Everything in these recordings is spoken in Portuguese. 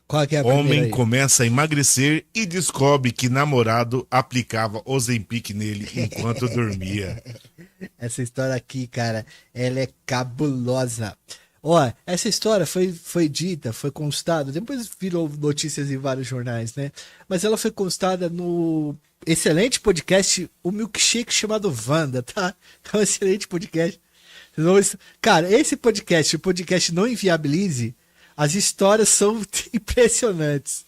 Qual que é a primeira Homem aí? começa a emagrecer e descobre que namorado aplicava Ozempic nele enquanto dormia. Essa história aqui, cara, ela é cabulosa. Ó, essa história foi dita, foi constada, depois virou notícias em vários jornais, né? Mas ela foi constada no excelente podcast, o Milkshake chamado Wanda, tá? É um excelente podcast. Cara, esse podcast, o podcast Não Inviabilize, as histórias são impressionantes.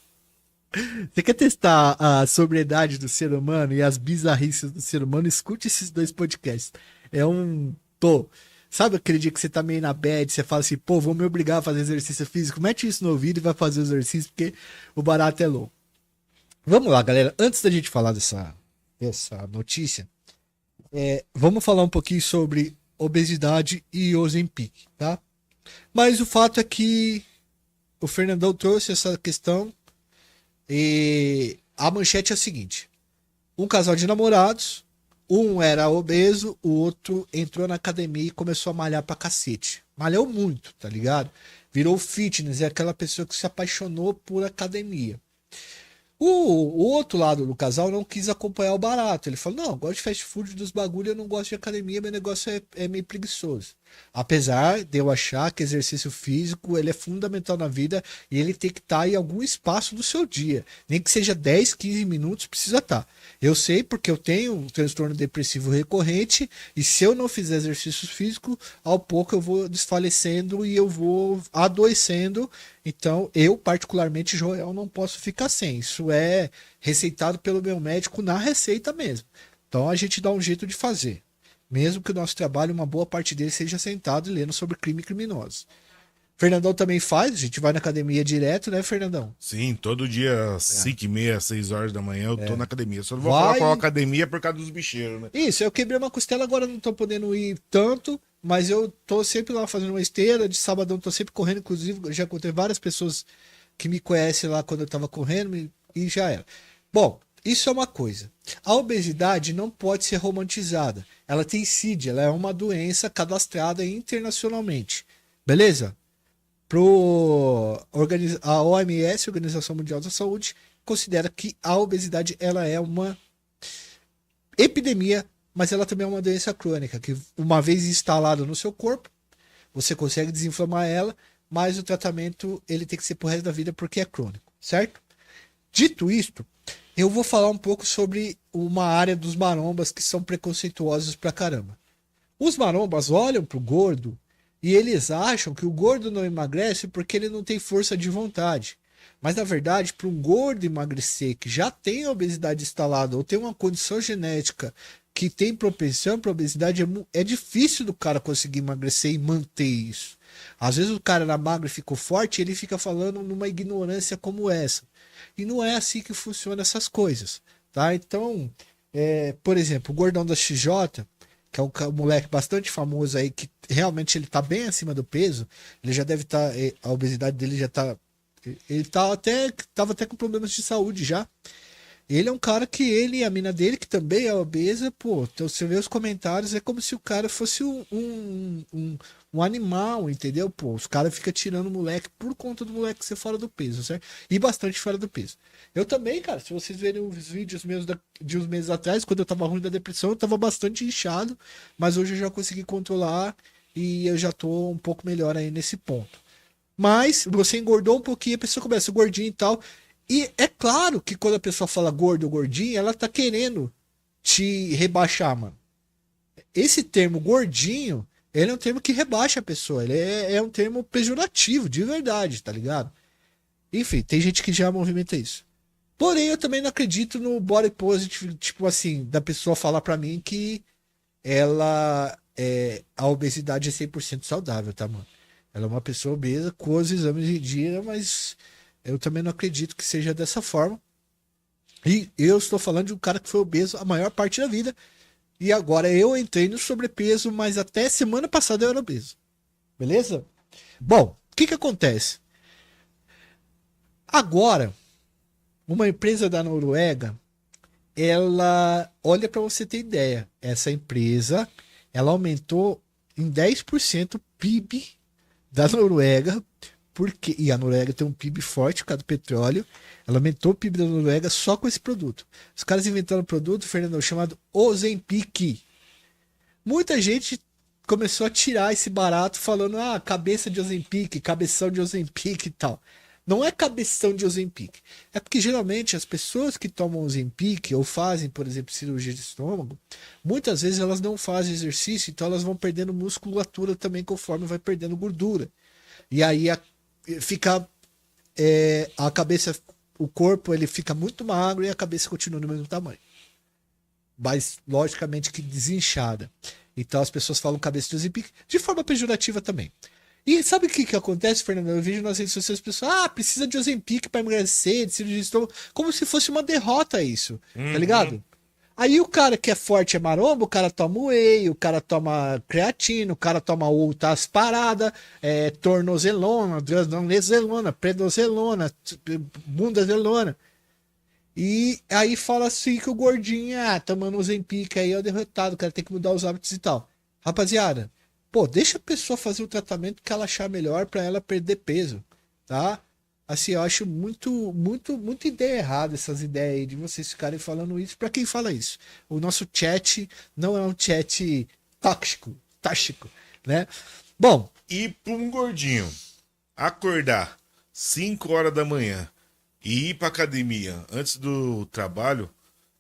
Você quer testar a sobriedade do ser humano e as bizarrices do ser humano? Escute esses dois podcasts. É um. Pô, sabe aquele dia que você tá meio na bad, você fala assim, pô, vou me obrigar a fazer exercício físico? Mete isso no ouvido e vai fazer o exercício, porque o barato é louco. Vamos lá, galera. Antes da gente falar dessa notícia, vamos falar um pouquinho sobre obesidade e Ozempic, tá? Mas o fato é que o Fernandão trouxe essa questão e a manchete é a seguinte: um casal de namorados, um era obeso, o outro entrou na academia e começou a malhar pra cacete. Malhou muito, tá ligado? Virou fitness, é aquela pessoa que se apaixonou por academia. O outro lado do casal não quis acompanhar o barato. Ele falou: não, eu gosto de fast food dos bagulho, eu não gosto de academia, meu negócio é meio preguiçoso. Apesar de eu achar que exercício físico ele é fundamental na vida e ele tem que estar em algum espaço do seu dia. Nem que seja 10, 15 minutos, precisa estar. Eu sei porque eu tenho um transtorno depressivo recorrente e se eu não fizer exercício físico, ao pouco eu vou desfalecendo e eu vou adoecendo. Então, eu, particularmente, Joel, não posso ficar sem. Isso é receitado pelo meu médico na receita mesmo. Então, a gente dá um jeito de fazer. Mesmo que o nosso trabalho, uma boa parte dele seja sentado e lendo sobre crime criminoso. Fernandão também faz, a gente vai na academia direto, né, Fernandão? Sim, todo dia às É. 5h30, 6 horas da manhã eu tô na academia. Só não vou falar qual Vai. academia por causa dos bicheiros, né? Isso, eu quebrei uma costela, agora não tô podendo ir tanto, mas eu tô sempre lá fazendo uma esteira. De sabadão tô sempre correndo, inclusive já encontrei várias pessoas que me conhecem lá quando eu tava correndo e já era. Bom, isso é uma coisa. A obesidade não pode ser romantizada. Ela tem CID, ela é uma doença cadastrada internacionalmente. Beleza? A OMS, Organização Mundial da Saúde, considera que a obesidade ela é uma epidemia, mas ela também é uma doença crônica, que uma vez instalada no seu corpo, você consegue desinflamar ela, mas o tratamento ele tem que ser pro resto da vida porque é crônico, certo? Dito isto, eu vou falar um pouco sobre uma área dos marombas que são preconceituosos pra caramba. Os marombas olham pro gordo e eles acham que o gordo não emagrece porque ele não tem força de vontade. Mas na verdade, para um gordo emagrecer que já tem obesidade instalada ou tem uma condição genética que tem propensão para obesidade, é difícil do cara conseguir emagrecer e manter isso. Às vezes o cara era magro e ficou forte, e ele fica falando numa ignorância como essa. E não é assim que funcionam essas coisas, tá? Então, por exemplo, o gordão da XJ, que é um moleque bastante famoso aí, que realmente ele tá bem acima do peso, ele já deve estar, a obesidade dele já tá, ele tava até com problemas de saúde já. Ele é um cara que ele e a mina dele, que também é obesa, pô, então você vê os comentários, é como se o cara fosse um animal, entendeu? Pô, os caras ficam tirando o moleque por conta do moleque ser fora do peso, certo? E bastante fora do peso. Eu também, cara, se vocês verem os vídeos meus de uns meses atrás, quando eu tava ruim da depressão, eu tava bastante inchado, mas hoje eu já consegui controlar e eu já tô um pouco melhor aí nesse ponto. Mas você engordou um pouquinho, a pessoa começa gordinho e tal. E é claro que quando a pessoa fala gordo ou gordinho, ela tá querendo te rebaixar, mano. Esse termo gordinho, ele é um termo que rebaixa a pessoa. Ele é um termo pejorativo, de verdade, tá ligado? Enfim, tem gente que já movimenta isso. Porém, eu também não acredito no body positive, tipo assim, da pessoa falar pra mim que a obesidade é 100% saudável, tá, mano? Ela é uma pessoa obesa com os exames em dia, mas eu também não acredito que seja dessa forma. E eu estou falando de um cara que foi obeso a maior parte da vida. E agora eu entrei no sobrepeso, mas até semana passada eu era obeso. Beleza? Bom, o que acontece? Agora, uma empresa da Noruega, ela, olha para você ter ideia, essa empresa, ela aumentou em 10% o PIB da Noruega porque e a Noruega tem um PIB forte por causa do petróleo. Ela aumentou o PIB da Noruega só com esse produto. Os caras inventaram um produto, Fernando, chamado Ozempic. Muita gente começou a tirar esse barato falando, cabeça de Ozempic, cabeção de Ozempic e tal. Não é cabeção de Ozempic. É porque geralmente as pessoas que tomam Ozempic ou fazem, por exemplo, cirurgia de estômago, muitas vezes elas não fazem exercício, então elas vão perdendo musculatura também conforme vai perdendo gordura. E aí fica a cabeça, o corpo ele fica muito magro e a cabeça continua no mesmo tamanho. Mas logicamente que desinchada. Então as pessoas falam cabeça de Ozempic de forma pejorativa também. E sabe o que acontece, Fernando? Eu vejo nas redes sociais as pessoas, precisa de Ozempic para emagrecer, de cirurgia de estômago, como se fosse uma derrota isso, tá ligado? Aí o cara que é forte é maromba, o cara toma whey, o cara toma creatina, o cara toma outras paradas, tornozelona, drazelona, prednozelona, bundazelona. E aí fala assim que o gordinho, tomando Ozempic aí é o derrotado, o cara tem que mudar os hábitos e tal. Rapaziada, deixa a pessoa fazer o tratamento que ela achar melhor para ela perder peso, tá? Assim, eu acho muito ideia errada essas ideias aí de vocês ficarem falando isso. Para quem fala isso? O nosso chat não é um chat tóxico, né? Bom. E para um gordinho acordar 5 horas da manhã e ir para academia antes do trabalho,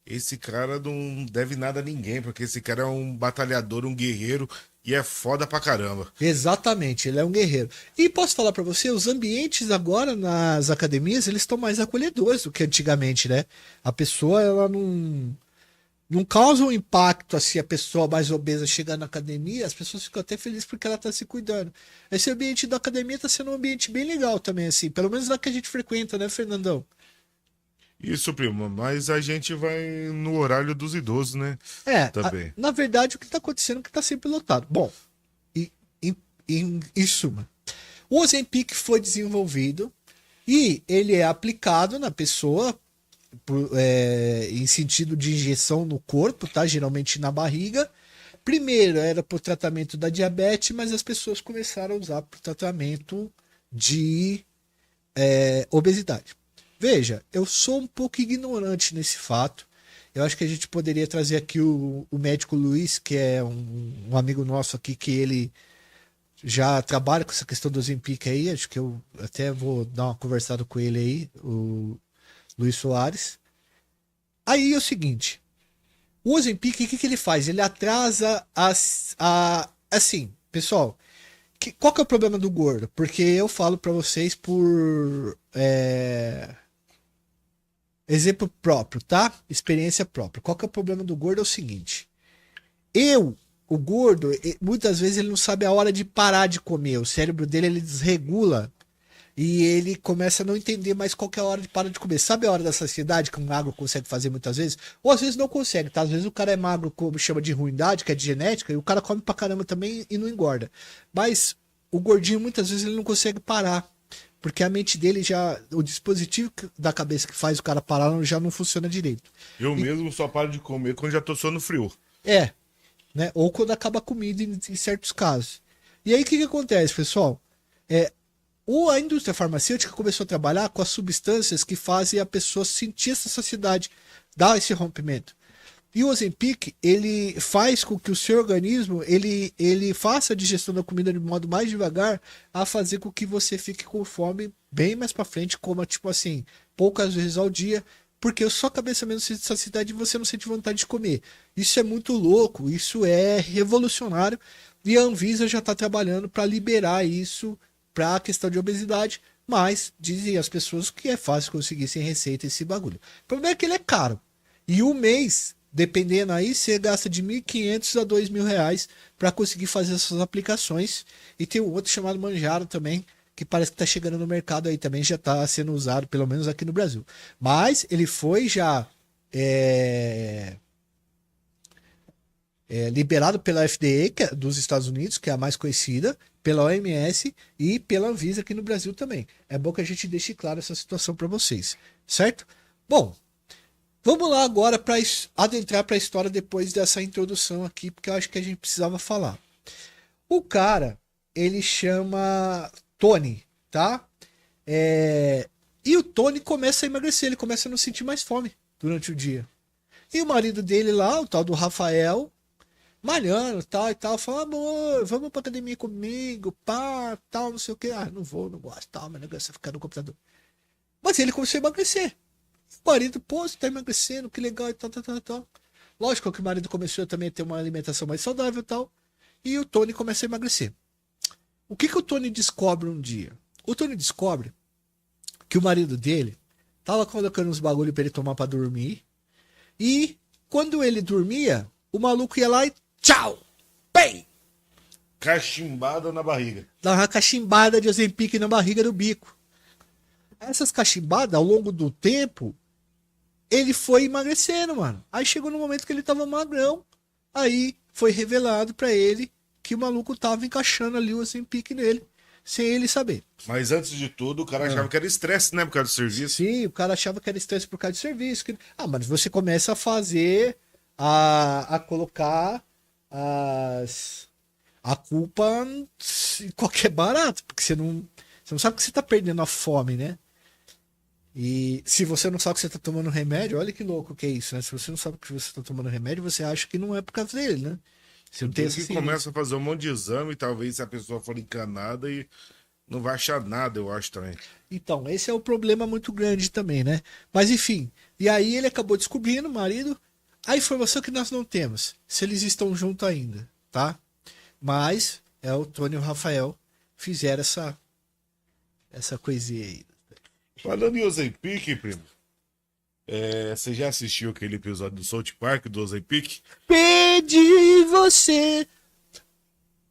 esse cara não deve nada a ninguém, porque esse cara é um batalhador, um guerreiro. E é foda pra caramba. Exatamente, ele é um guerreiro. E posso falar pra você, os ambientes agora nas academias, eles estão mais acolhedores do que antigamente, né? A pessoa, ela não causa um impacto assim, a pessoa mais obesa chegar na academia, as pessoas ficam até felizes porque ela tá se cuidando. Esse ambiente da academia tá sendo um ambiente bem legal também, assim, pelo menos lá que a gente frequenta, né, Fernandão? Isso, primo, mas a gente vai no horário dos idosos, né? Também. Na verdade, o que está acontecendo é que está sempre lotado. Bom, em suma, o Ozempic foi desenvolvido e ele é aplicado na pessoa em sentido de injeção no corpo, tá? Geralmente na barriga. Primeiro era para o tratamento da diabetes, mas as pessoas começaram a usar para o tratamento de obesidade. Veja, eu sou um pouco ignorante nesse fato. Eu acho que a gente poderia trazer aqui o médico Luiz, que é um amigo nosso aqui, que ele já trabalha com essa questão do Ozempic aí. Acho que eu até vou dar uma conversada com ele aí, o Luiz Soares. Aí é o seguinte, o Ozempic, o que ele faz? Ele atrasa assim, pessoal, qual que é o problema do gordo? Porque eu falo para vocês por exemplo próprio, tá? Experiência própria. Qual que é o problema do gordo? É o seguinte. O gordo, muitas vezes ele não sabe a hora de parar de comer. O cérebro dele, ele desregula e ele começa a não entender mais qual que é a hora de parar de comer. Sabe a hora da saciedade que um magro consegue fazer muitas vezes? Ou às vezes não consegue, tá? Às vezes o cara é magro, como chama de ruindade, que é de genética, e o cara come pra caramba também e não engorda. Mas o gordinho, muitas vezes, ele não consegue parar. Porque a mente dele já. O dispositivo da cabeça que faz o cara parar já não funciona direito. Eu mesmo só paro de comer quando já tô no frio. Né? Ou quando acaba a comida em certos casos. E aí o que acontece, pessoal? A indústria farmacêutica começou a trabalhar com as substâncias que fazem a pessoa sentir essa saciedade, dar esse rompimento. E o Ozempic, ele faz com que o seu organismo, ele faça a digestão da comida de modo mais devagar, a fazer com que você fique com fome bem mais para frente, coma tipo assim, poucas vezes ao dia, porque a sua cabeça mesmo sente saciedade e você não sente vontade de comer. Isso é muito louco, isso é revolucionário, e a Anvisa já está trabalhando para liberar isso para a questão de obesidade, mas dizem as pessoas que é fácil conseguir sem receita esse bagulho. O problema é que ele é caro. E um mês, dependendo aí, você gasta de R$ 1.500 a R$ 2.000 para conseguir fazer essas aplicações. E tem um outro chamado Manjaro também, que parece que está chegando no mercado aí também, já está sendo usado, pelo menos aqui no Brasil. Mas ele foi já liberado pela FDA, que é dos Estados Unidos, que é a mais conhecida, pela OMS e pela Anvisa aqui no Brasil também. É bom que a gente deixe claro essa situação para vocês, certo? Bom, vamos lá agora para adentrar para a história depois dessa introdução aqui, porque eu acho que a gente precisava falar. O cara, ele chama Tony, tá? E o Tony começa a emagrecer, ele começa a não sentir mais fome durante o dia. E o marido dele lá, o tal do Rafael, malhando, tal e tal, fala, amor, vamos pra academia comigo, pá, tal, não sei o que. Ah, não vou, não gosto, tal, mas negócio é ficar no computador. Mas ele começou a emagrecer. O marido, pô, você tá emagrecendo, que legal e tal, tal, tal, tal. Lógico que o marido começou também a ter uma alimentação mais saudável e tal. E o Tony começa a emagrecer. O que o Tony descobre um dia? O Tony descobre que o marido dele tava colocando uns bagulho pra ele tomar pra dormir. E quando ele dormia, o maluco ia lá e tchau! Pei! Cachimbada na barriga. Dava uma cachimbada de Ozempic na barriga do bico. Essas cachimbadas, ao longo do tempo, ele foi emagrecendo, mano. Aí chegou no momento que ele tava magrão. Aí foi revelado pra ele que o maluco tava encaixando ali o Ozempic nele, sem ele saber. Mas antes de tudo, o cara achava que era estresse, né? Por causa do serviço. Sim, o cara achava que era estresse por causa de serviço. Ah, mas você começa a fazer, a colocar a culpa em qualquer barato, porque você não sabe que você tá perdendo a fome, né? E se você não sabe que você tá tomando remédio, olha que louco que é isso, né? Se você não sabe que você tá tomando remédio, você acha que não é por causa dele, né? Você não tem essa que começa a fazer um monte de exame, talvez se a pessoa for encanada e não vai achar nada, eu acho também. Então, esse é o problema muito grande também, né? Mas enfim, e aí ele acabou descobrindo, o marido, a informação que nós não temos, se eles estão juntos ainda, tá? Mas o Tony e o Rafael fizeram essa coisinha aí. Falando em Ozempic, primo, você já assistiu aquele episódio do South Park, do Ozempic? Pedi você.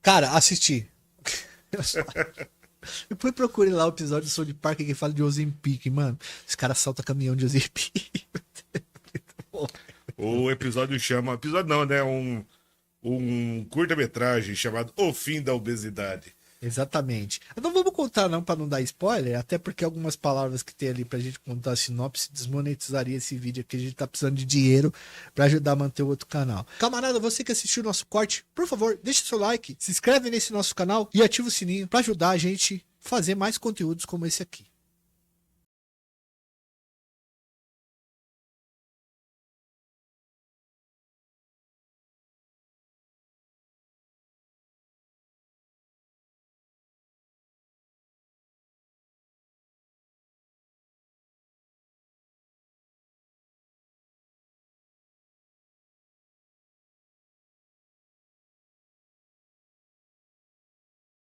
Cara, assisti. Depois procure lá o episódio do South Park que fala de Ozempic, mano. Os caras saltam caminhão de Ozempic. O episódio chama... Episódio não, né? Um curta-metragem chamado O Fim da Obesidade. Exatamente. Não vamos contar não para não dar spoiler, até porque algumas palavras que tem ali pra gente contar a sinopse desmonetizaria esse vídeo aqui. A gente tá precisando de dinheiro para ajudar a manter o outro canal. Camarada, você que assistiu o nosso corte, por favor, deixa seu like, se inscreve nesse nosso canal e ativa o sininho para ajudar a gente a fazer mais conteúdos como esse aqui.